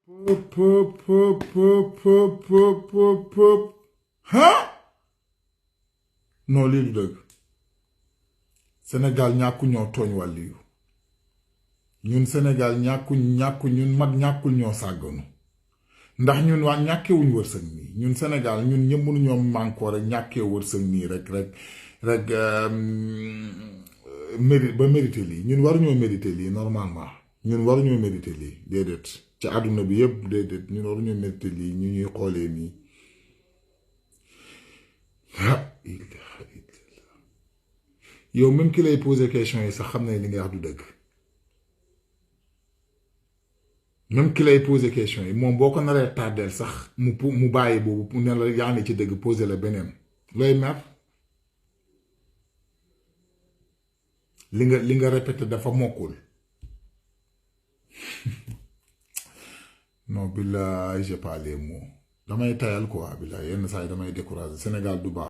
pop pop pop pop pop pop pop ah non lii du dëgg Sénégal ñàkku ñoo tooñ wàllu yu ñun Sénégal ñàkku ñun mag ñàkkul ñoo sàgganu ndax ñun waa ñàkkewuñ wërsëg nii ñun Sénégal ñun ñëpp mënuñoo mànkoo rek ñàkkee wërsëg nii rek mérité lii ñun waruñoo mérité lii normalement ñun waruñoo mérité lii déedéet ci àdduna bi yëpp déedéet ñun waruñoo mérité lii ñu ñuy xoolee nii yow même ki lay poser question yi sax xam ne li nga wax du dëgg même ki lay poser question yi moom boo ko naree tardeel sax mu bàyyi boobu ne la yaa ngi ci dëgg poser la beneen looy mer li nga répété dafa mokkul non billaay j'ai pas les mots damay tayal quoi billaay yenn saa yi damay décourager Sénégal du baax